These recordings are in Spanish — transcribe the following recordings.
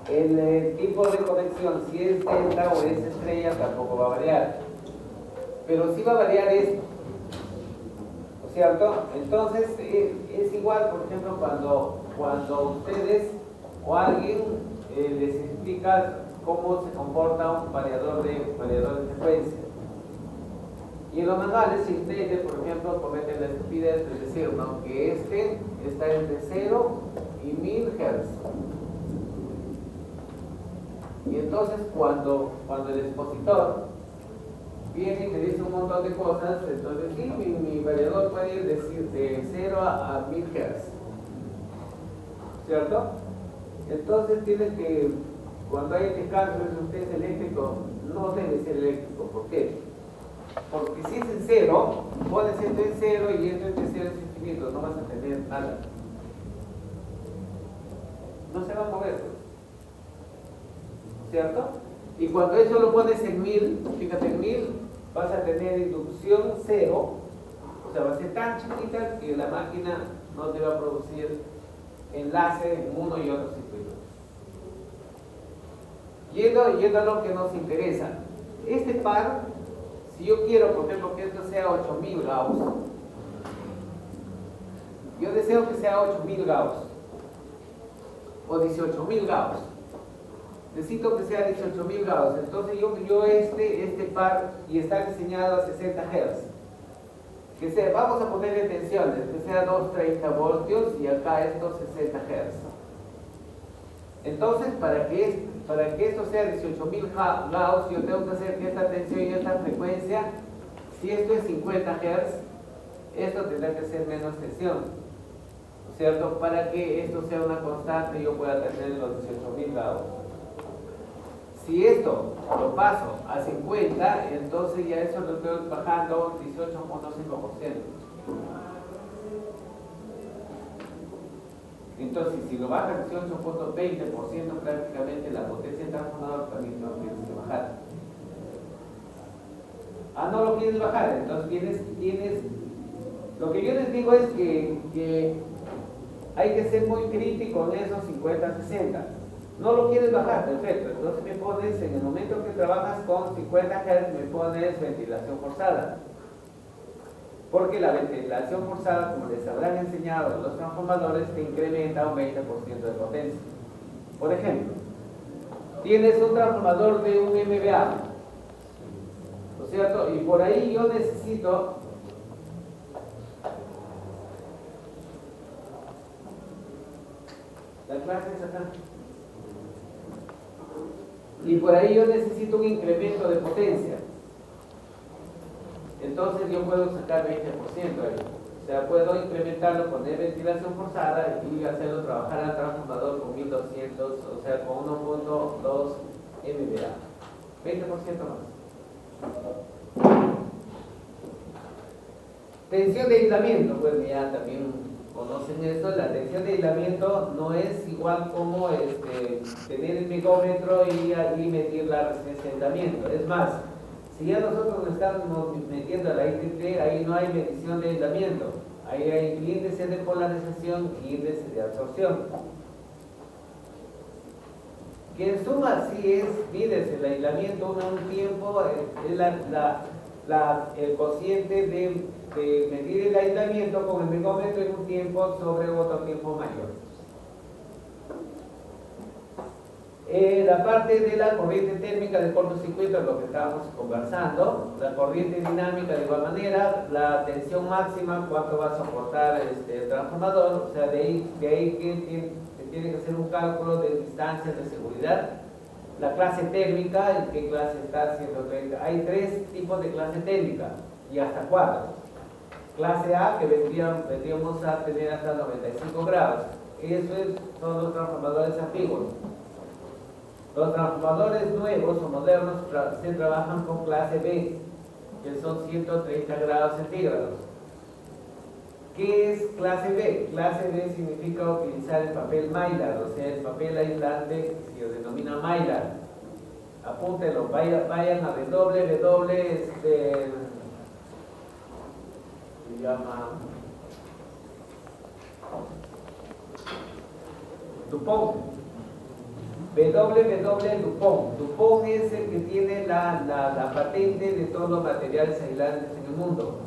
El tipo de conexión, si es delta o es estrella, tampoco va a variar. Pero sí va a variar esto, ¿no es cierto? Entonces, es igual, por ejemplo, cuando ustedes o alguien les explica cómo se comporta un variador de frecuencia. Y en los manuales, si ustedes, por ejemplo, cometen la estupidez de decir, ¿no?, que este está entre 0 y 1000 Hz. Y entonces, cuando el expositor viene y me dice un montón de cosas, entonces sí, mi variador puede ir de 0 a 1000 Hz, ¿cierto? Entonces tienen que, cuando hay este cambio en ustedes eléctrico, no debe ser eléctrico. ¿Por qué? Porque si es en 0, pones esto en 0 y esto entre 0 es infinito, no vas a tener nada. No se va a mover, ¿cierto? Y cuando eso lo pones en 1000, fíjate, en 1000 vas a tener inducción 0, o sea, va a ser tan chiquita que la máquina no te va a producir enlace en uno y otro circuito. Yendo a lo que nos interesa, este par, si yo quiero, por ejemplo, que esto sea 8000 Gauss, yo deseo que sea 8000 Gauss o 18000 Gauss. Necesito que sea 18.000 Gauss. Entonces yo este par, y está diseñado a 60 Hz. Que sea, vamos a ponerle tensiones, que sea 230 voltios y acá estos 60 Hz. Entonces, para que esto sea 18.000 Gauss, yo tengo que hacer que esta tensión y esta frecuencia, si esto es 50 Hz, esto tendrá que ser menos tensión, ¿no es cierto? Para que esto sea una constante y yo pueda tener los 18.000 Gauss. Si esto lo paso a 50, entonces ya eso lo estoy bajando 18.5%. Entonces, si lo baja 18.20%, prácticamente la potencia del transformador también no tienes que bajar. No lo quieres bajar, entonces tienes. Lo que yo les digo es que hay que ser muy crítico en esos 50-60. No lo quieres bajar, perfecto. Entonces me pones, en el momento que trabajas con 50 Hz, me pones ventilación forzada. Porque la ventilación forzada, como les habrán enseñado los transformadores, te incrementa un 20% de potencia. Por ejemplo, tienes un transformador de un MVA, ¿no es cierto? Y por ahí yo necesito la clase es acá. Y por ahí yo necesito un incremento de potencia. Entonces yo puedo sacar 20% ahí. O sea, puedo incrementarlo, poner ventilación forzada y hacerlo trabajar al transformador con 1200, o sea, con 1.2 MVA. 20% más. Tensión de aislamiento, pues ya también conocen esto. La tensión de aislamiento no es igual como tener el micrómetro y allí medir la resistencia de aislamiento. Es más, si ya nosotros nos estamos metiendo a la IEEE, ahí no hay medición de aislamiento. Ahí hay índice de polarización y índice de absorción. Que en suma sí mides el aislamiento en un tiempo, es el cociente de medir el aislamiento con el micrómetro en un tiempo sobre otro tiempo mayor. La parte de la corriente térmica del cortocircuito es lo que estábamos conversando. La corriente dinámica de igual manera, la tensión máxima, cuánto va a soportar el transformador. O sea, de ahí que se tiene que hacer un cálculo de distancias de seguridad. La clase térmica, ¿en qué clase está? 130. Hay 3 tipos de clase térmica y hasta 4. Clase A, que vendríamos a tener hasta 95 grados. Eso son los transformadores antiguos. Los transformadores nuevos o modernos se trabajan con clase B, que son 130 grados centígrados. ¿Qué es clase B? Clase B significa utilizar el papel Mylar, o sea, el papel aislante que se denomina Mylar. Apúntenlo, vayan a www, se llama DuPont. W. Dupont. Dupont es el que tiene la patente de todos los materiales aislantes en el mundo.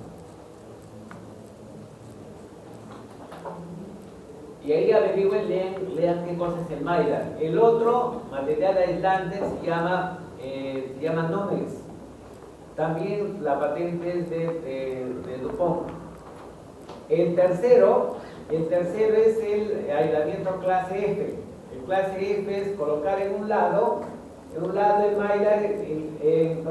Y ahí averigüen, lean qué cosa es el Maillard. El otro material aislante se llama Nomex. También la patente es de Dupont. El tercero es el aislamiento clase F. El clase F es colocar en un lado el Maillard, en el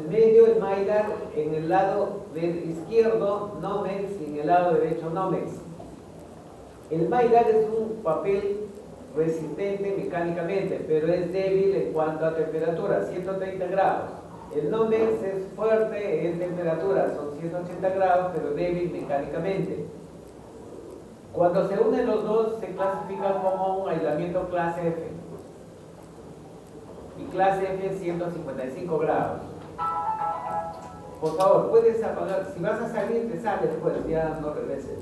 medio el Maillard, en el lado izquierdo Nomex y en el lado derecho Nomex. El Maillard es un papel resistente mecánicamente, pero es débil en cuanto a temperatura, 130 grados. El Nomex es fuerte en temperatura, son 180 grados, pero débil mecánicamente. Cuando se unen los dos, se clasifica como un aislamiento clase F. Y clase F es 155 grados. Por favor, puedes apagar. Si vas a salir, te sales, pues ya no regreses.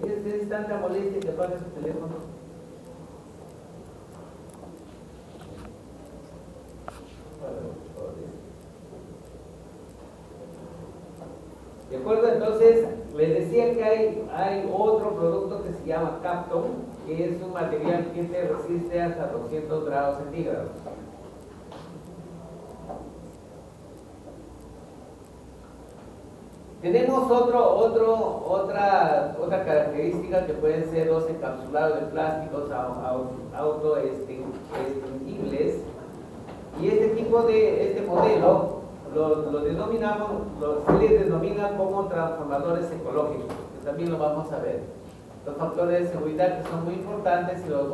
Es tanta molestia que apagues tu teléfono. ¿De acuerdo? Entonces, les decía que hay otro producto que se llama Kapton, que es un material que se resiste hasta 200 grados centígrados. Tenemos otra característica que pueden ser los encapsulados de plásticos autoextinguibles. Y este tipo de modelo lo denominamos, se les denomina como transformadores ecológicos, que también lo vamos a ver. Los factores de seguridad que son muy importantes y las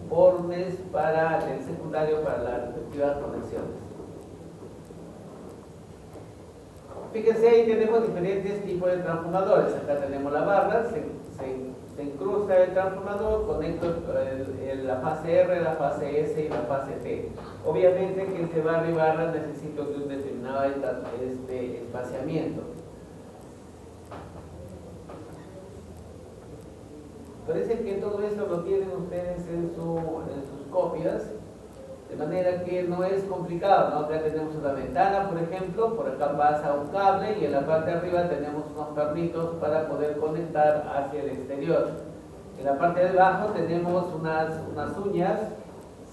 bornes para el secundario para las respectivas conexiones. Fíjense, ahí tenemos diferentes tipos de transformadores. Acá tenemos la barra, se incrusta el transformador, conecto la fase R, la fase S y la fase T. Obviamente que entre barra y barra necesito de un determinado espaciamiento. Parece que todo esto lo tienen ustedes en sus copias, de manera que no es complicado, ¿no? Acá tenemos una ventana, por ejemplo, por acá pasa un cable y en la parte de arriba tenemos unos pernitos para poder conectar hacia el exterior. En la parte de abajo tenemos unas uñas,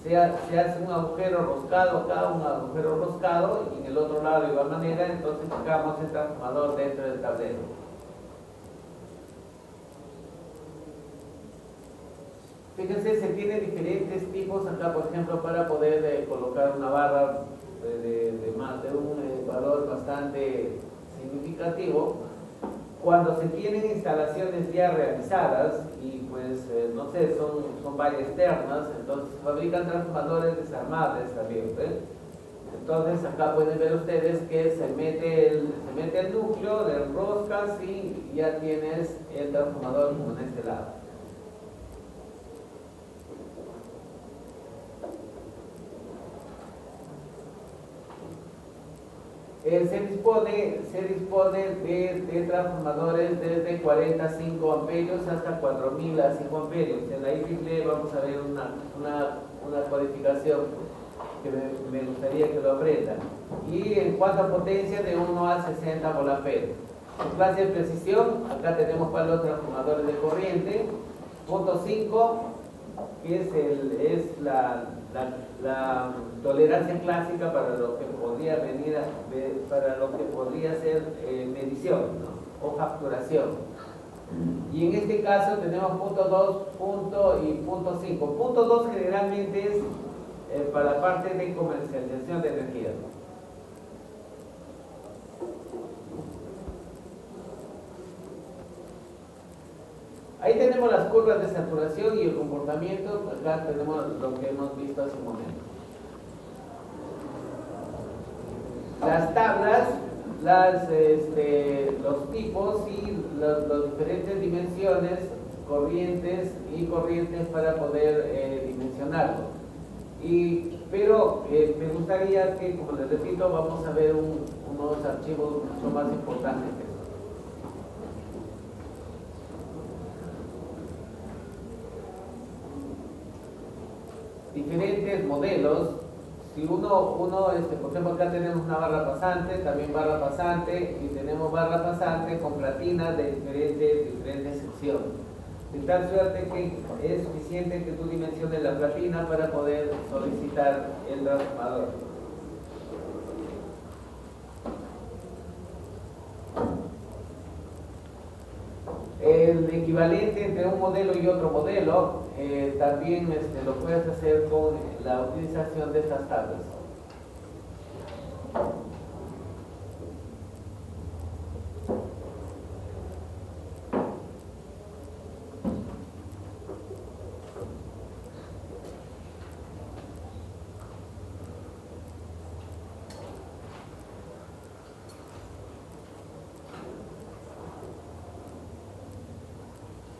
se hace un agujero roscado acá, un agujero roscado, y en el otro lado de igual manera, entonces sacamos el transformador dentro del tablero. Fíjense, se tiene diferentes tipos acá, por ejemplo, para poder colocar una barra de un valor bastante significativo. Cuando se tienen instalaciones ya realizadas y pues, no sé, son varias externas, entonces se fabrican transformadores desarmables también, ¿ves? Entonces acá pueden ver ustedes que se mete el núcleo de roscas y ya tienes el transformador como en este lado. Se dispone de transformadores desde 45 amperios hasta 4000 a 5 amperios. En la IEEE vamos a ver una codificación que me gustaría que lo aprendan. Y en cuanto a potencia, de 1 a 60 volamperios. En clase de precisión, acá tenemos para los transformadores de corriente, punto 5, que es la tolerancia clásica para lo que podría ser medición, ¿no? O facturación. Y en este caso tenemos punto 2 y punto 5. Punto 2 generalmente es para la parte de comercialización de energía. Ahí tenemos las curvas de saturación y el comportamiento. Acá tenemos lo que hemos visto hace un momento. Las tablas, los tipos y las diferentes dimensiones, corrientes para poder dimensionarlo. Pero me gustaría que, como les repito, vamos a ver unos archivos mucho más importantes que esto. diferentes modelos. Si uno por ejemplo, acá tenemos una barra pasante, también barra pasante, y tenemos barra pasante con platinas de diferentes secciones. De tal suerte que es suficiente que tú dimensiones la platina para poder solicitar el transformador. El equivalente entre un modelo y otro modelo también lo puedes hacer con la utilización de estas tablas.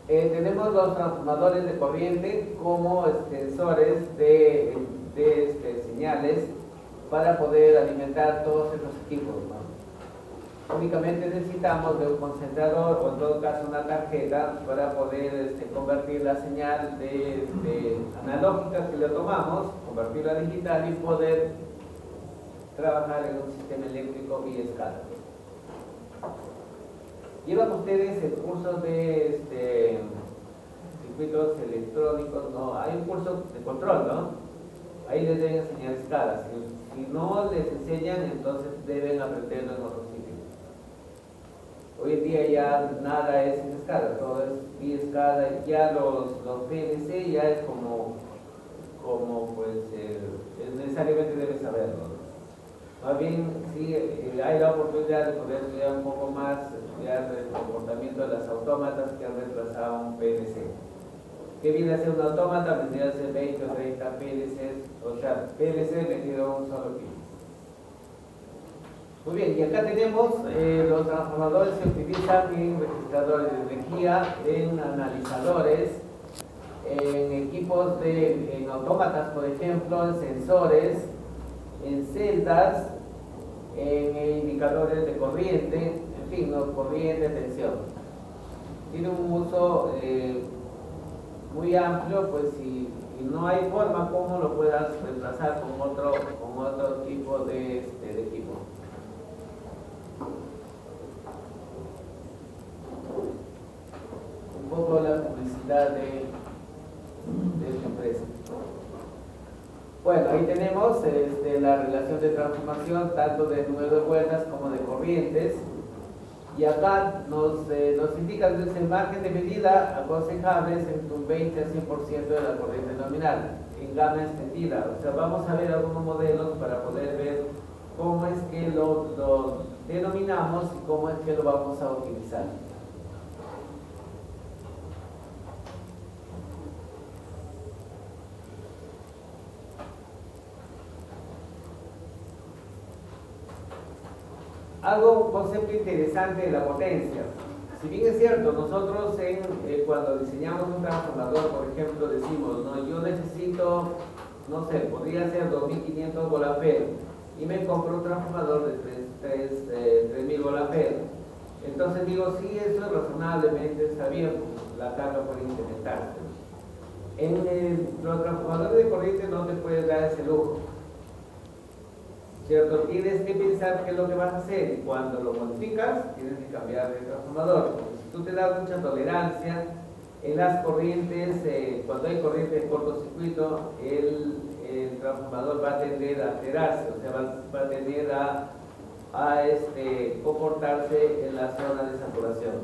Tenemos los transformadores de corriente como sensores de señales para poder alimentar todos estos equipos, ¿no? Únicamente necesitamos de un concentrador o en todo caso una tarjeta para poder convertir la señal de analógica que le tomamos, convertirla a digital y poder trabajar en un sistema eléctrico vía escala. Llevan ustedes el curso de circuitos electrónicos, ¿no? Hay un curso de control, ¿no? Ahí les deben enseñar escalas. Si no les enseñan, entonces deben aprenderlo en otro sitio. Hoy en día ya nada es en escala, todo es vía escala. Ya los PLC ya es como necesariamente debes saberlo. Más bien, sí, hay la oportunidad de poder estudiar un poco más, estudiar el comportamiento de las autómatas que han reemplazado a un PLC. ¿Qué viene a ser un autómata? Vendría a ser 20 o 30 PLCs, o sea, PLC metido a un solo pin. Muy bien, y acá tenemos los transformadores se utilizan en registradores de energía, en analizadores, en equipos en autómatas, por ejemplo, en sensores, en celdas, en indicadores de corriente, en fin, ¿no? Corriente, tensión. Tiene un uso muy amplio, pues y no hay forma como lo puedas reemplazar con otro tipo de equipo. Un poco la publicidad de esta empresa. Bueno, ahí tenemos la relación de transformación tanto de número de vueltas como de corrientes, y acá nos indica que el margen de medida aconsejable es entre un 20 a 100% de la corriente nominal en gama extendida. O sea, vamos a ver algunos modelos para poder ver cómo es que lo denominamos y cómo es que lo vamos a utilizar. Un concepto interesante de la potencia. Si bien es cierto, nosotros cuando diseñamos un transformador, por ejemplo, decimos, no, yo necesito, no sé, podría ser 2500 voltaje y me compro un transformador de 3000 voltaje. Entonces digo, sí, eso razonablemente está bien, la carga puede incrementarse. En los transformadores de corriente no te puedes dar ese lujo, ¿cierto? Tienes que pensar qué es lo que vas a hacer. Cuando lo modificas, tienes que cambiar de transformador. Si tú te das mucha tolerancia en las corrientes, cuando hay corriente de cortocircuito, el transformador va a tender a alterarse, o sea, va a tender a comportarse en la zona de saturación.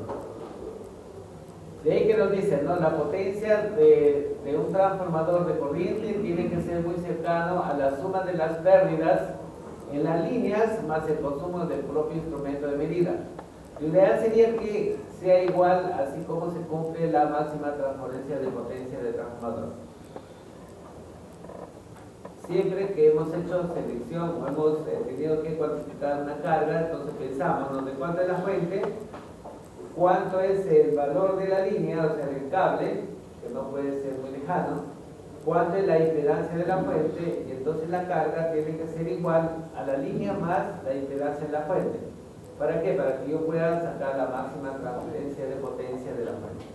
De ahí que nos dicen, ¿no? La potencia de un transformador de corriente tiene que ser muy cercano a la suma de las pérdidas en las líneas más el consumo del propio instrumento de medida. Lo ideal sería que sea igual, así como se cumple la máxima transferencia de potencia del transformador. Siempre que hemos hecho selección o hemos tenido que cuantificar una carga, entonces pensamos, ¿no? De cuánto es la fuente, cuánto es el valor de la línea, o sea, del cable, que no puede ser muy lejano, cuánto es la impedancia de la fuente, y entonces la carga tiene que ser igual a la línea más la impedancia de la fuente. ¿Para qué? Para que yo pueda sacar la máxima transferencia de potencia de la fuente.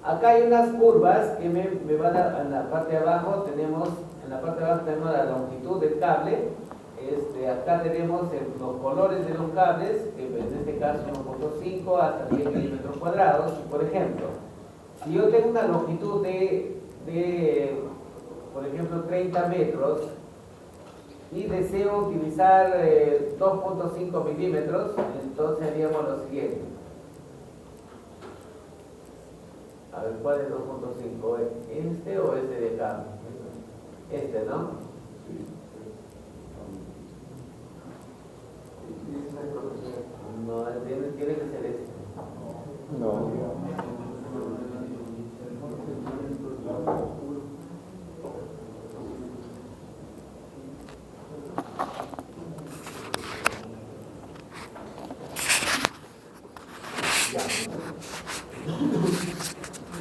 Acá hay unas curvas que me van a, en la parte de abajo tenemos, la longitud del cable. Acá tenemos los colores de los cables, que en este caso 1.5 hasta 10 milímetros cuadrados. Por ejemplo, si yo tengo una longitud de por ejemplo, 30 metros y deseo utilizar 2.5 milímetros, entonces haríamos lo siguiente. A ver, ¿cuál es 2.5? ¿Este o este de acá? Este, ¿no? No, tiene que ser este. No. Ya.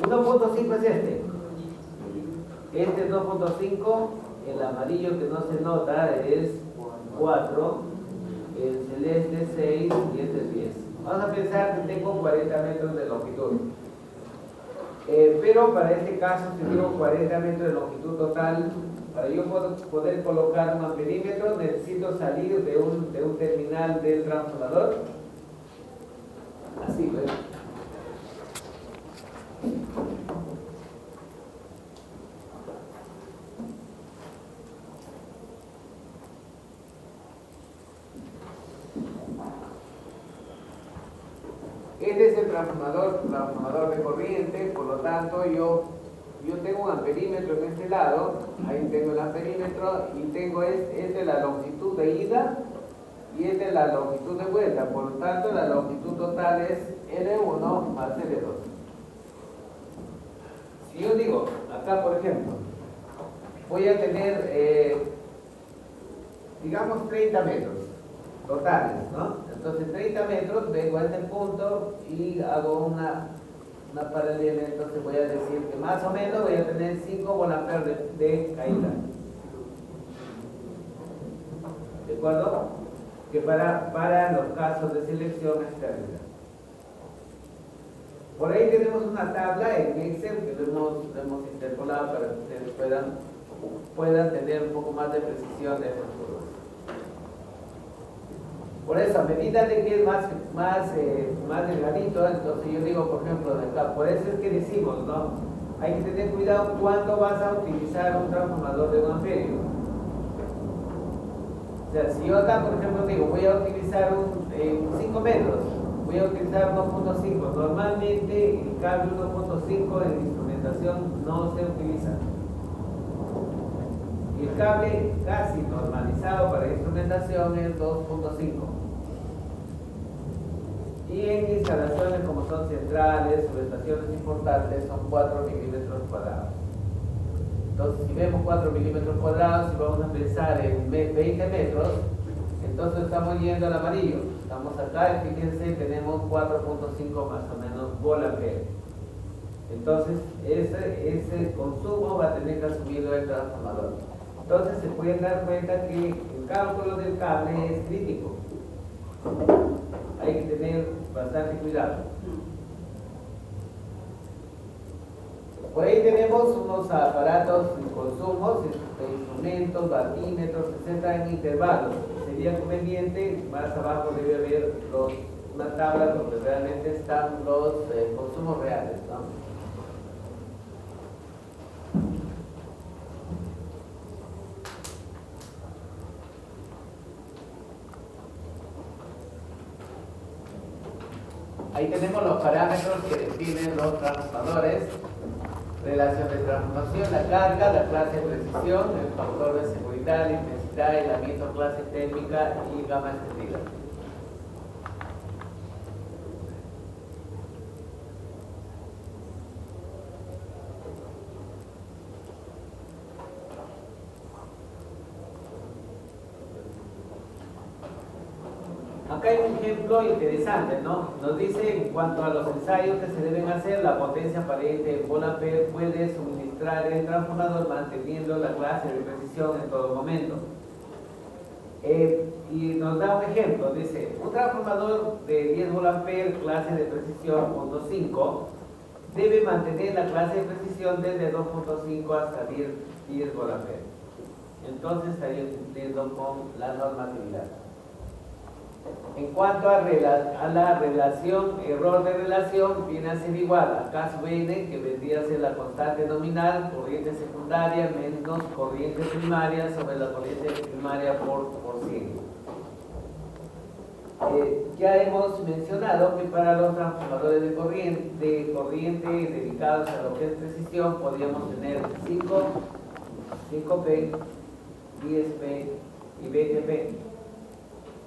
1.5 es este. Este es 2.5, el amarillo que no se nota es 4, el celeste es 6 y este es 10. Vamos a pensar que tengo 40 metros de longitud. Pero para este caso, si tengo 40 metros de longitud total, para yo poder colocar un amperímetro, necesito salir de un terminal del transformador. Así, ¿ves? Este es el transformador de corriente, por lo tanto yo tengo un amperímetro en este lado, ahí tengo el amperímetro y tengo esta es la longitud de ida y esta es la longitud de vuelta, por lo tanto la longitud total es L1 más L2. Si yo digo, acá por ejemplo, voy a tener, digamos 30 metros totales, ¿no? Entonces 30 metros, vengo a este punto y hago una paralela, entonces voy a decir que más o menos voy a tener 5 volamperes de caída. ¿De acuerdo? Que para los casos de selección externa. Por ahí tenemos una tabla en Excel que lo hemos interpolado para que ustedes puedan tener un poco más de precisión de estas curvas. Por eso, a medida de que es más delgadito, entonces yo digo, por ejemplo, de acá, por eso es que decimos, ¿no? Hay que tener cuidado cuando vas a utilizar un transformador de 1 amperio. O sea, si yo acá, por ejemplo, digo, voy a utilizar 5 metros, voy a utilizar 1.5. Normalmente el cable 1.5 en instrumentación no se utiliza. Y el cable casi normalizado para instrumentación es 2.5. Y en instalaciones como son centrales, subestaciones importantes, son 4 milímetros cuadrados. Entonces, si vemos 4 milímetros cuadrados, si vamos a pensar en 20 metros, entonces estamos yendo al amarillo. Estamos acá y fíjense, tenemos 4.5 más o menos volamperes. Entonces, ese consumo va a tener que asumirlo el transformador. Entonces, se pueden dar cuenta que el cálculo del cable es crítico. Hay que tener bastante cuidado. Por ahí tenemos unos aparatos de consumos, instrumentos, batímetros, etc. en intervalos. Sería conveniente, más abajo debe haber una tabla donde realmente están los consumos reales, ¿no? Ahí tenemos los parámetros que definen los transformadores: relación de transformación, la carga, la clase de precisión, el factor de seguridad, la intensidad, aislamiento, clase térmica y gama extendida. Acá hay un ejemplo interesante, ¿no? Nos dice, en cuanto a los ensayos que se deben hacer, la potencia aparente en volt-ampere puede suministrar el transformador manteniendo la clase de precisión en todo momento. Y nos da un ejemplo, dice, un transformador de 10 volt-ampere, clase de precisión 0.5, debe mantener la clase de precisión desde 2.5 hasta 10 voltaje. Entonces estaría cumpliendo con la normatividad. En cuanto a la relación, error de relación viene a ser igual a K sub n, que vendría a ser la constante nominal, corriente secundaria menos corriente primaria sobre la corriente primaria por 100. Ya hemos mencionado que para los transformadores de corriente dedicados a lo que es precisión podríamos tener 5P, 10P y 20P.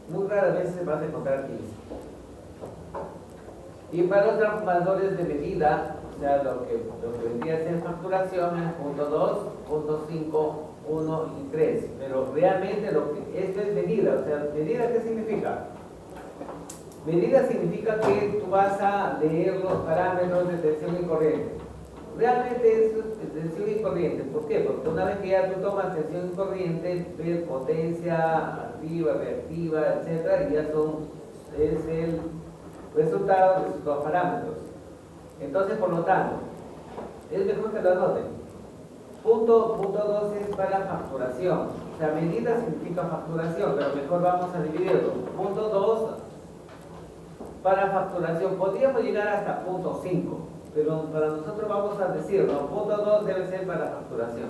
Muy raras veces se va a encontrar 15. Y para los transformadores de medida, o sea, lo que vendría a ser facturación es punto 2, punto 5, 1 y 3. Pero realmente esto es medida. O sea, ¿medida qué significa? Medida significa que tú vas a leer los parámetros de tensión y corriente. Realmente eso es tensión y corriente. ¿Por qué? Porque una vez que ya tú tomas tensión y corriente, ves potencia activa, reactiva, etcétera, y ya es el resultado de esos dos parámetros. Entonces, por lo tanto, es mejor que lo anoten. Punto 2 es para facturación. O sea, medida significa facturación, pero mejor vamos a dividirlo. Punto 2 para facturación. Podríamos llegar hasta punto 5. Pero para nosotros vamos a decirlo, punto 2 debe ser para facturación.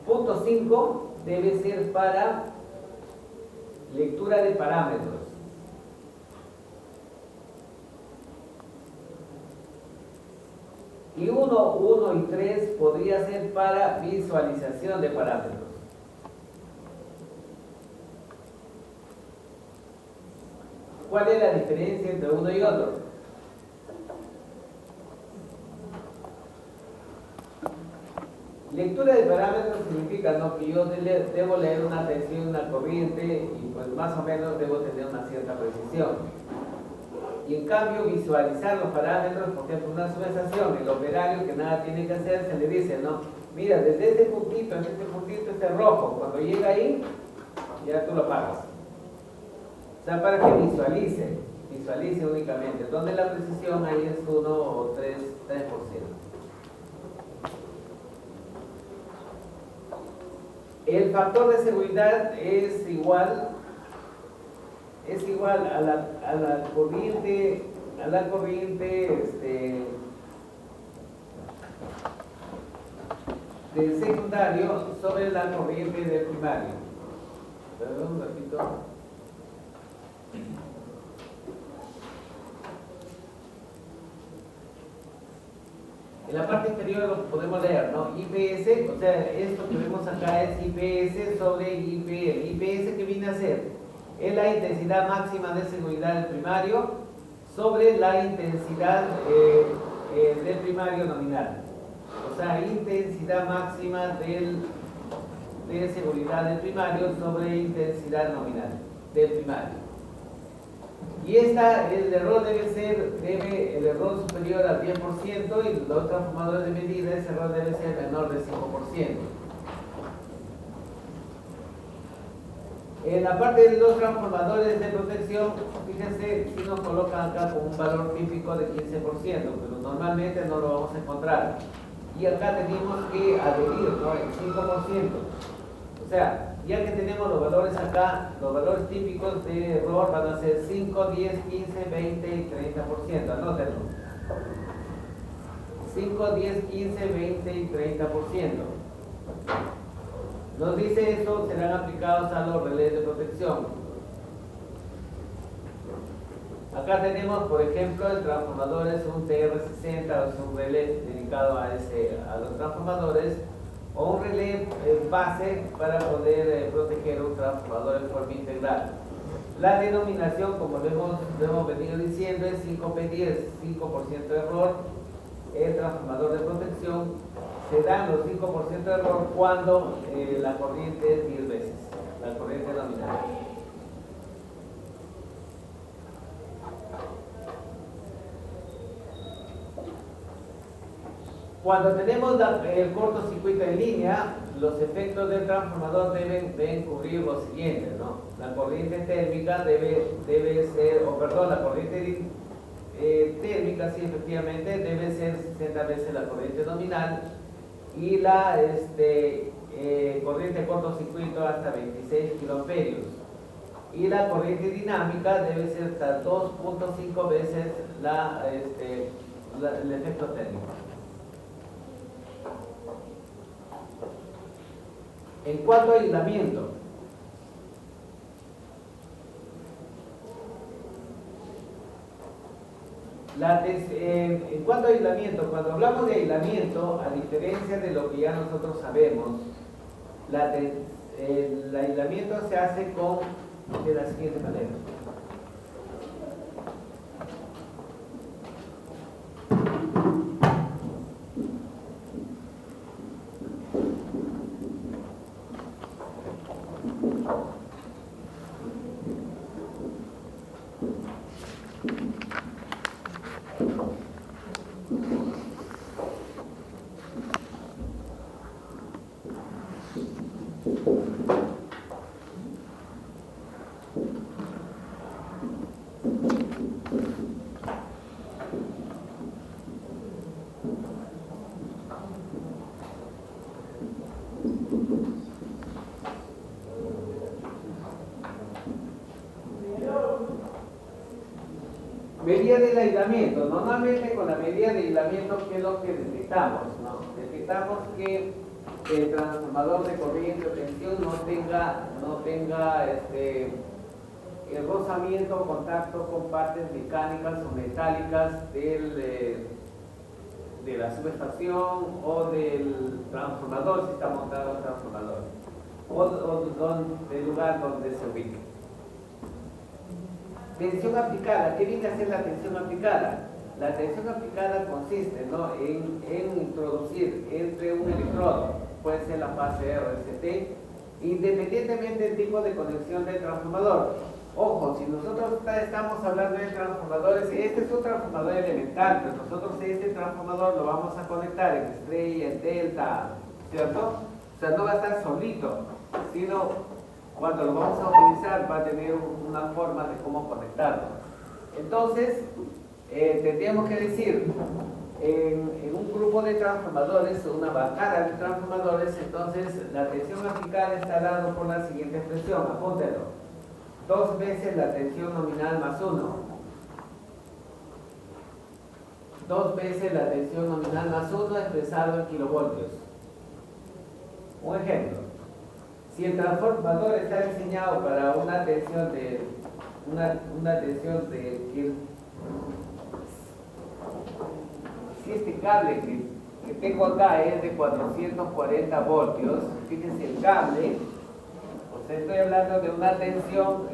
Punto 5 debe ser para lectura de parámetros. Y 1 y 3 podría ser para visualización de parámetros. ¿Cuál es la diferencia entre uno y otro? Lectura de parámetros significa, ¿no?, que yo debo leer una tensión, una corriente, y pues más o menos debo tener una cierta precisión. Y en cambio visualizar los parámetros, por ejemplo, una subestación, el operario que nada tiene que hacer, se le dice, ¿no?, mira, desde este puntito, en este puntito está rojo, cuando llega ahí, ya tú lo pagas. O sea, para que visualice únicamente, donde la precisión ahí es 1 o 3%. El factor de seguridad es igual a la corriente del secundario sobre la corriente del primario. Perdón, un ratito. En la parte inferior lo podemos leer, ¿no? IPS, o sea, esto que vemos acá es IPS sobre IPL. IPS, ¿qué viene a ser? Es la intensidad máxima de seguridad del primario sobre la intensidad del primario nominal. O sea, intensidad máxima de seguridad del primario sobre intensidad nominal del primario. Y el error el error superior al 10%, y los transformadores de medida, ese error debe ser menor del 5%. En la parte de los transformadores de protección, fíjense, si nos colocan acá con un valor típico de 15%, pero normalmente no lo vamos a encontrar. Y acá tenemos que adherir, ¿no?, el 5%. O sea, ya que tenemos los valores acá, los valores típicos de error van a ser 5, 10, 15, 20 y 30%. Anótenlo. 5, 10, 15, 20 y 30%. Nos dice eso, serán aplicados a los relés de protección. Acá tenemos, por ejemplo, el transformador es un TR60, o es un relé dedicado a los transformadores, o un relé base para poder proteger un transformador en forma integral. La denominación, como lo hemos venido diciendo, es 5P10, 5% de error. El transformador de protección se dan los 5% de error cuando la corriente es 10 veces, la corriente nominal. Cuando tenemos el cortocircuito en línea, los efectos del transformador deben cubrir lo siguiente, ¿no? La corriente térmica debe ser, la corriente térmica, sí, efectivamente, debe ser 60 veces la corriente nominal y la corriente de cortocircuito hasta 26 kiloamperios. Y la corriente dinámica debe ser hasta 2.5 veces el efecto térmico. En cuanto a aislamiento, en cuanto a aislamiento, cuando hablamos de aislamiento, a diferencia de lo que ya nosotros sabemos, el aislamiento se hace de la siguiente manera. Medida del aislamiento. Normalmente con la medida de aislamiento, ¿qué es lo que detectamos? ¿No? Detectamos que el transformador de corriente o tensión no tenga el rozamiento o contacto con partes mecánicas o metálicas de la subestación o del transformador, si está montado el transformador, o del lugar donde se ubique. Tensión aplicada. ¿Qué viene a ser la tensión aplicada? La tensión aplicada consiste, ¿no?, en introducir entre un electrodo, puede ser la fase RST, independientemente del tipo de conexión del transformador. Ojo, si nosotros estamos hablando de transformadores, este es un transformador elemental, pero nosotros este transformador lo vamos a conectar en estrella, en delta, ¿cierto? O sea, no va a estar solito, sino cuando lo vamos a utilizar va a tener una forma de cómo conectarlo. Entonces, tendríamos que decir, en un grupo de transformadores, una bancada de transformadores, entonces la tensión aplicada está dada por la siguiente expresión, apúntelo: 2 veces la tensión nominal más 1. 2 veces la tensión nominal más 1 expresado en kilovoltios. Un ejemplo. Si el transformador está diseñado para una tensión de si este cable que tengo acá es de 440 voltios, fíjense el cable, o sea, estoy hablando de una tensión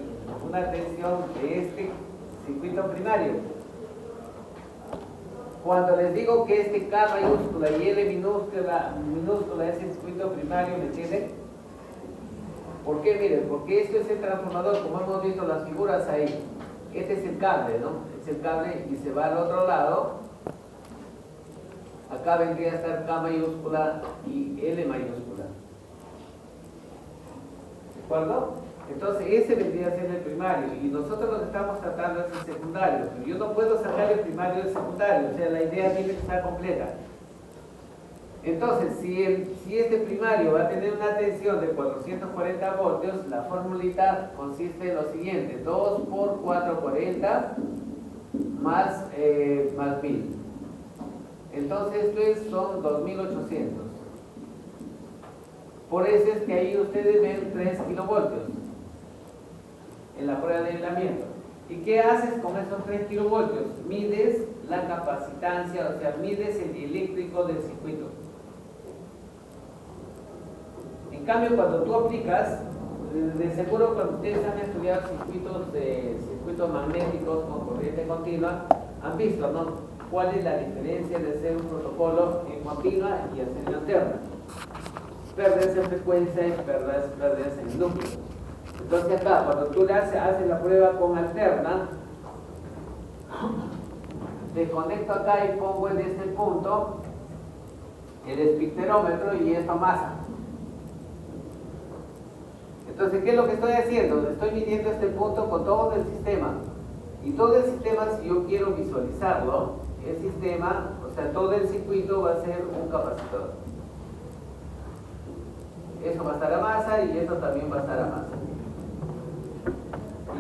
de este circuito primario. Cuando les digo que este K mayúscula y L minúscula es el circuito primario, ¿me entienden? ¿Por qué? Miren, porque esto es el transformador, como hemos visto las figuras ahí. Este es el cable, ¿no? Es el cable y se va al otro lado. Acá vendría a estar K mayúscula y L mayúscula. ¿De acuerdo? Entonces ese vendría a ser el primario y nosotros lo que estamos tratando es el secundario. Pero yo no puedo sacar el primario del secundario, o sea, la idea tiene que estar completa. Entonces, si este primario va a tener una tensión de 440 voltios, la formulita consiste en lo siguiente: 2 por 440 más 1000. Entonces, esto son 2800. Por eso es que ahí ustedes ven 3 kilovoltios en la prueba de aislamiento. ¿Y qué haces con esos 3 kilovoltios? Mides la capacitancia, o sea, mides el eléctrico del circuito. En cambio, cuando tú aplicas, de seguro cuando ustedes han estudiado circuitos magnéticos con corriente continua, han visto, ¿no?, cuál es la diferencia de hacer un protocolo en continua y hacer en alterna. Pérdidas en frecuencia y pérdidas en núcleo. Entonces acá, cuando tú le haces la prueba con alterna, te conecto acá y pongo en este punto el espectrómetro y esta masa. Entonces, ¿qué es lo que estoy haciendo? Estoy midiendo este punto con todo el sistema. Y todo el sistema, si yo quiero visualizarlo, el sistema, o sea, todo el circuito va a ser un capacitor. Eso va a estar a masa y eso también va a estar a masa.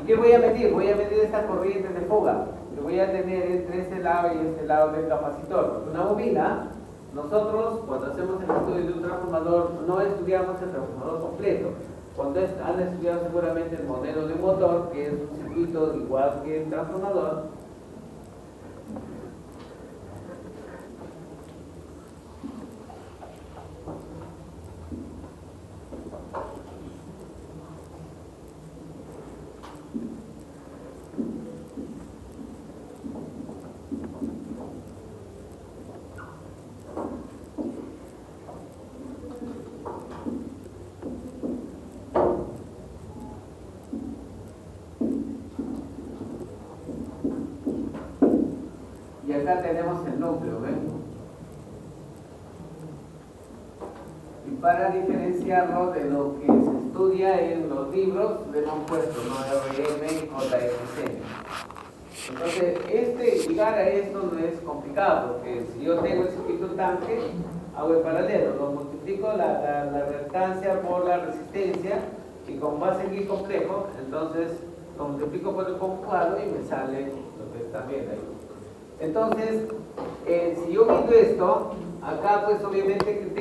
¿Y qué voy a medir? Voy a medir esta corriente de fuga que voy a tener entre este lado y este lado del capacitor. Porque una bobina, nosotros cuando hacemos el estudio de un transformador no estudiamos el transformador completo. Cuando han estudiado seguramente el modelo de motor, que es un circuito igual que el transformador, y acá tenemos el núcleo, ¿ven? Y para diferenciarlo de lo que se estudia en los libros, le hemos puesto, ¿no? RM, JFC. Entonces, llegar a esto no es complicado, porque si yo tengo el circuito tanque, hago el paralelo, lo multiplico la reactancia por la resistencia, y como va a seguir complejo, entonces lo multiplico por el conjugado y me sale lo que está bien ahí. Entonces, si yo mido esto, acá pues obviamente que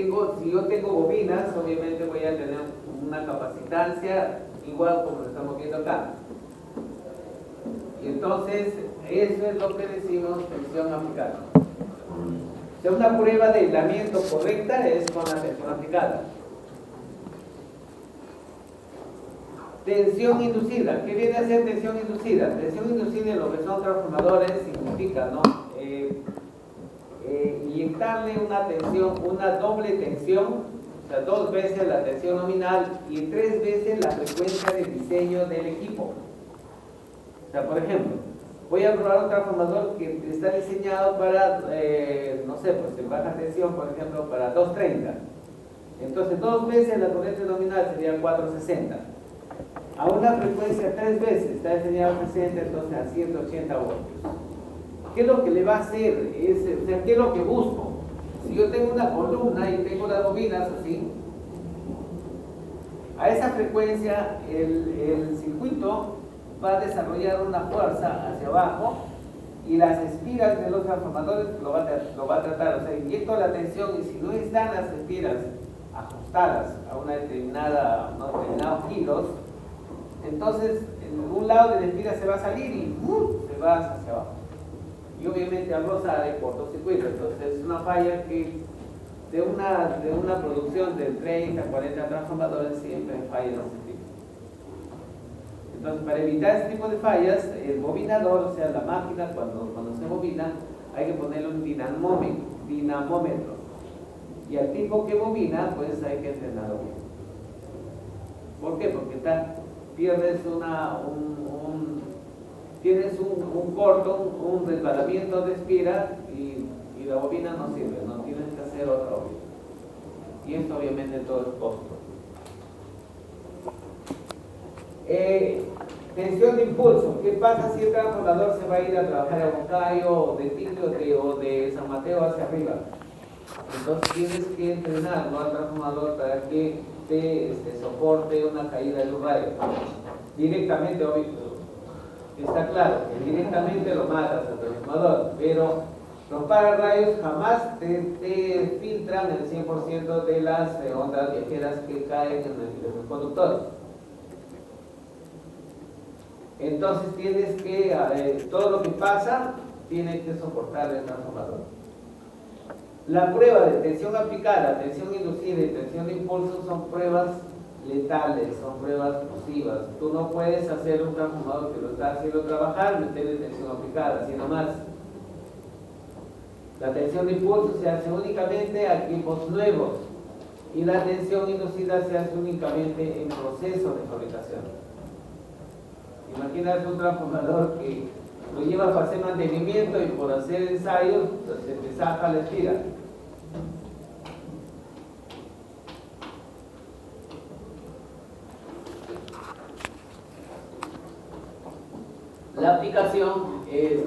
si yo tengo bobinas, obviamente voy a tener una capacitancia igual como lo estamos viendo acá. Y entonces, eso es lo que decimos tensión aplicada. O sea, una prueba de aislamiento correcta es con la tensión aplicada. Tensión inducida. ¿Qué viene a ser tensión inducida? Tensión inducida en lo que son transformadores significa, ¿no? Inyectarle una tensión, una doble tensión, o sea, 2 veces la tensión nominal y 3 veces la frecuencia de diseño del equipo. O sea, por ejemplo, voy a probar un transformador que está diseñado para, no sé, pues en baja tensión, por ejemplo, para 230. Entonces, 2 veces la corriente nominal sería 460. A una frecuencia 3 veces, está diseñado a 60, entonces a 180 voltios. ¿Qué es lo que le va a hacer? O sea, ¿qué es lo que busco? Si yo tengo una columna y tengo las bobinas así, a esa frecuencia el circuito va a desarrollar una fuerza hacia abajo y las espiras de los transformadores lo va a tratar, o sea, inyecto la tensión y si no están las espiras ajustadas a unos determinados giros, entonces en un lado de la espira se va a salir y se va hacia abajo. Y obviamente al rozar hay cortocircuito, entonces es una falla que de una producción de 30, 40 transformadores siempre hay fallas de ese tipo. Entonces, para evitar ese tipo de fallas, el bobinador, o sea, la máquina, cuando se bobina, hay que ponerle un dinamómetro. Y al tipo que bobina, pues hay que entrenarlo bien. ¿Por qué? Porque tienes un corto, un resbalamiento de espira y la bobina no sirve, no tienes que hacer otra bobina. Y esto obviamente todo es costo. Tensión de impulso. ¿Qué pasa si el transformador se va a ir a trabajar a Huancayo o de Tigre o de San Mateo hacia arriba? Entonces tienes que entrenarlo al transformador para que te soporte una caída de un rayo. Directamente, obvio, está claro que directamente lo matas al transformador, pero los pararrayos jamás te filtran el 100% de las ondas viajeras que caen en los conductores. Entonces tienes que, todo lo que pasa, tiene que soportar el transformador. La prueba de tensión aplicada, tensión inducida y tensión de impulso son pruebas letales, son pruebas nocivas. Tú no puedes hacer un transformador que lo está haciendo trabajar, meterle tensión aplicada, sino más. La tensión de impulso se hace únicamente a equipos nuevos y la tensión inducida se hace únicamente en proceso de fabricación. Imagínate un transformador que lo llevas para hacer mantenimiento y por hacer ensayos se te zafa la espira. la aplicación es,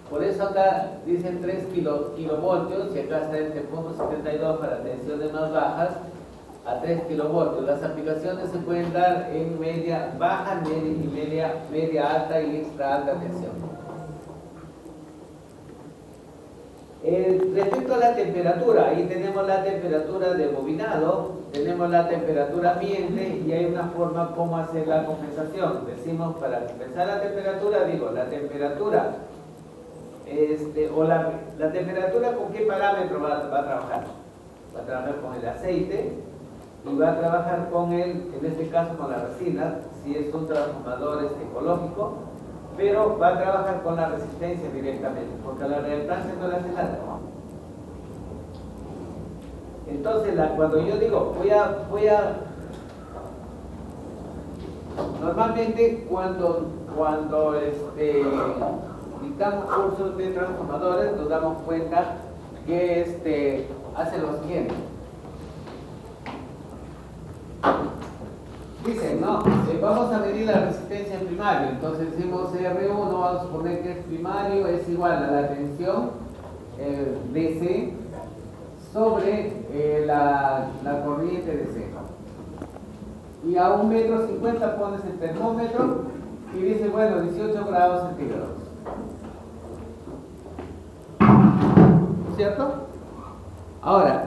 por eso acá dicen 3 kilovoltios y acá está este punto 72 para tensiones más bajas a 3 kilovoltios. Las aplicaciones se pueden dar en media baja, media alta y extra alta tensión. Respecto a la temperatura, ahí tenemos la temperatura de bobinado, tenemos la temperatura ambiente y hay una forma como hacer la compensación. Decimos, para compensar la temperatura, digo, la temperatura, la temperatura, ¿con qué parámetro va a trabajar? Va a trabajar con el aceite y va a trabajar con en este caso con la resina, si es un transformador ecológico, pero va a trabajar con la resistencia directamente, porque la reactancia no la hace nada. Entonces, cuando yo digo, normalmente cuando dictamos cursos de transformadores, nos damos cuenta que hace lo siguiente. Dicen, no, vamos a medir la resistencia en primario, entonces decimos R1, vamos a suponer que es primario, es igual a la tensión DC sobre la corriente DC. Y a 1,50 m pones el termómetro y dice, bueno, 18 grados centígrados. ¿Cierto? Ahora,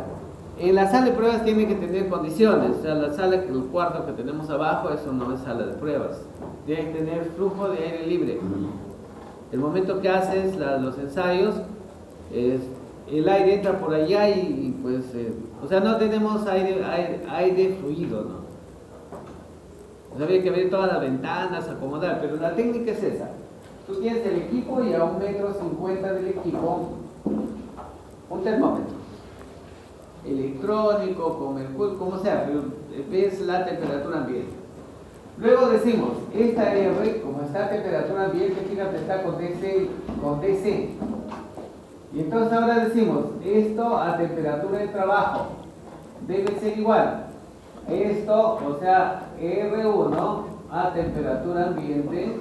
en la sala de pruebas tiene que tener condiciones. O sea, la sala, el cuarto que tenemos abajo, eso no es sala de pruebas. Debe tener flujo de aire libre. El momento que haces los ensayos, el aire entra por allá y pues, o sea, no tenemos aire fluido, ¿no? O sea, había que ver todas las ventanas, acomodar, pero la técnica es esa. Tú tienes el equipo y a 1,50 m del equipo, un termómetro. Electrónico, con mercurio, como sea, pero ves la temperatura ambiente. Luego decimos, esta R, como está a temperatura ambiente, fíjate, está con DC. Y entonces ahora decimos, esto a temperatura de trabajo debe ser igual. Esto, o sea, R1 a temperatura ambiente,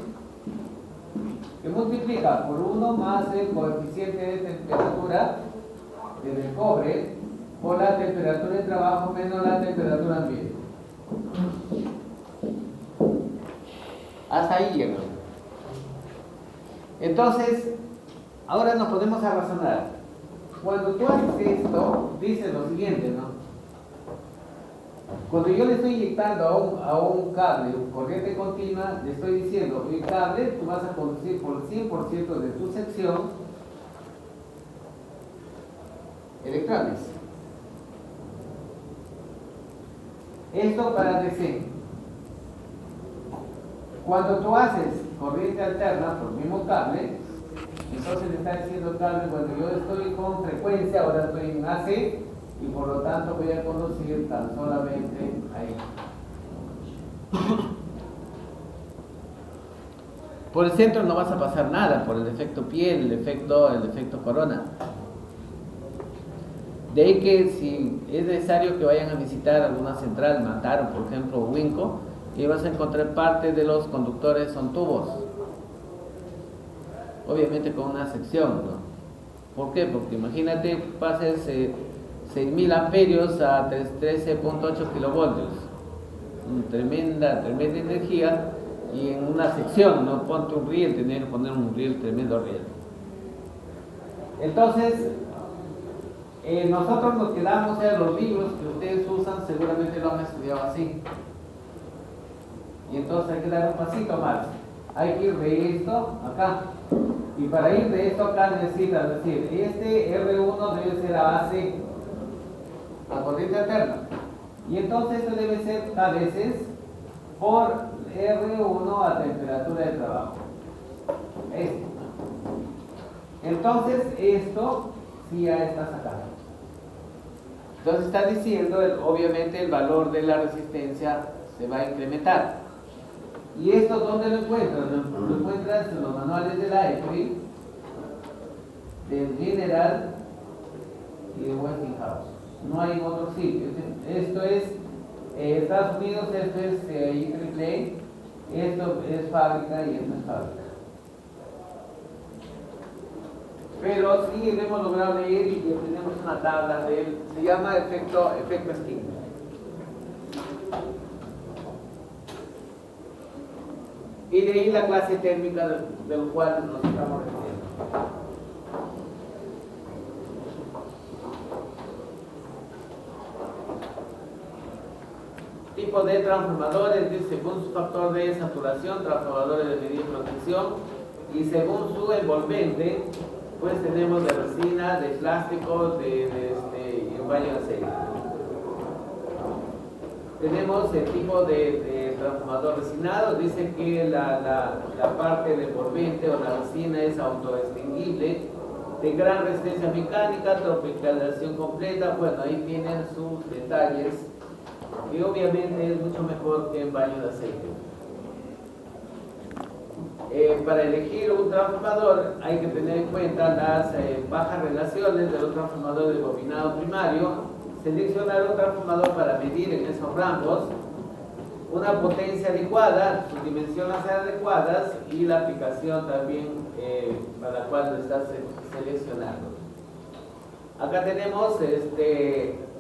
que multiplica por 1 más el coeficiente de temperatura del cobre, por la temperatura de trabajo menos la temperatura ambiente. Hasta ahí llego. Entonces, ahora nos ponemos a razonar. Cuando tú haces esto, dice lo siguiente, ¿no? Cuando yo le estoy inyectando a un cable corriente continua, le estoy diciendo, el cable, tú vas a conducir por el 100% de tu sección electrones. Esto para DC. Cuando tú haces corriente alterna por el mismo cable, entonces le está diciendo el cable, bueno, yo estoy con frecuencia, ahora estoy en AC, y por lo tanto voy a conducir tan solamente ahí. Por el centro no vas a pasar nada, por el efecto piel, el efecto corona. De ahí que si es necesario que vayan a visitar alguna central, Mantaro, por ejemplo, o Winco, y vas a encontrar parte de los conductores son tubos. Obviamente con una sección, ¿no? ¿Por qué? Porque imagínate, pases 6.000 amperios a 13.8 kilovoltios. Tremenda energía, y en una sección, ¿no? Ponte un riel, tener que poner un riel, tremendo riel. Entonces, nosotros nos quedamos, los libros que ustedes usan seguramente lo han estudiado así. Y entonces hay que dar un pasito más. Hay que ir de esto acá. Y para ir de esto acá necesitas decir, este R1 debe ser a base a corriente alterna. Y entonces esto debe ser a veces por R1 a temperatura de trabajo. Esto. Entonces esto sí ya está sacado. Entonces está diciendo, obviamente el valor de la resistencia se va a incrementar. ¿Y esto dónde lo encuentras? Lo encuentras en los manuales de la EPRI, del General y de Westinghouse. No hay otro sitio. Esto es Estados Unidos, esto es IEEE, esto es fábrica y esto es fábrica. pero sí hemos logrado leer y tenemos una tabla de él, se llama efecto Skinner. Y de ahí la clase térmica del cual nos estamos refiriendo. Tipo de transformadores, dice, según su factor de saturación, transformadores de medida y protección, y según su envolvente, pues tenemos de resina, de plástico, y un baño de aceite. Tenemos el tipo de transformador resinado, dice que la parte del envolvente o la resina es autoextinguible, de gran resistencia mecánica, tropicalización completa. Bueno, ahí tienen sus detalles, y obviamente es mucho mejor que en baño de aceite. Para elegir un transformador hay que tener en cuenta las bajas relaciones de los transformadores de bobinado primario, seleccionar un transformador para medir en esos rangos, una potencia adecuada, sus dimensiones adecuadas y la aplicación también para la cual lo estás seleccionando. Acá tenemos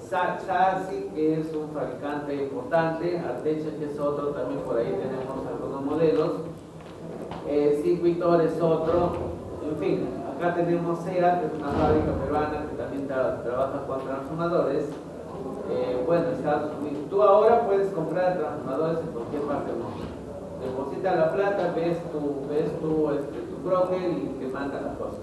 Saxi, que es un fabricante importante, Arteche, que es otro, también por ahí tenemos algunos modelos, Circuitor es otro, en fin, acá tenemos SEA, que es una fábrica peruana que también trabaja con transformadores. Bueno, tú ahora puedes comprar transformadores en cualquier parte del mundo. Deposita la plata, ves tu broker y te manda las cosas.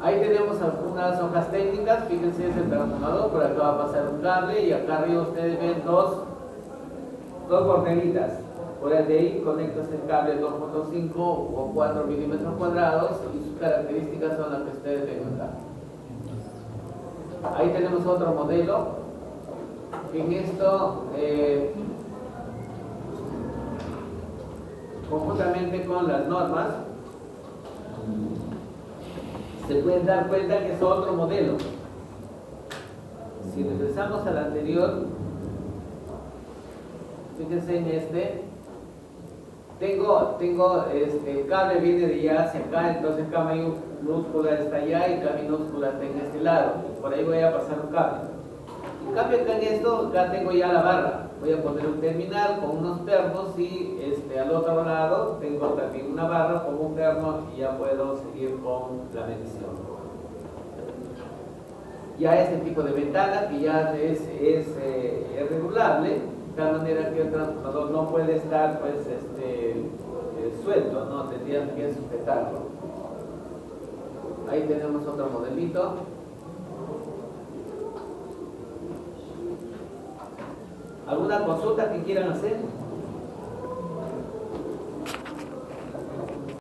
Ahí tenemos algunas hojas técnicas, fíjense, es el transformador, por acá va a pasar un cable y acá arriba ustedes ven dos borderitas. Por el de ahí conectas el cable 2.5 o 4 milímetros cuadrados y sus características son las que ustedes ven acá. Ahí tenemos otro modelo. En esto, conjuntamente con las normas, se pueden dar cuenta que es otro modelo. Si regresamos al anterior, fíjense en el cable viene de allá hacia acá, entonces acá minúscula está allá y acá minúscula está en este lado. Por ahí voy a pasar un cable. En cambio acá en esto, acá tengo ya la barra. Voy a poner un terminal con unos pernos y al otro lado tengo también una barra con un perno y ya puedo seguir con la medición. Ya este tipo de ventana que ya es regulable, de tal manera que el transformador no puede estar suelto, ¿no? Tendrían que sujetarlo. Ahí tenemos otro modelito. ¿Alguna consulta que quieran hacer?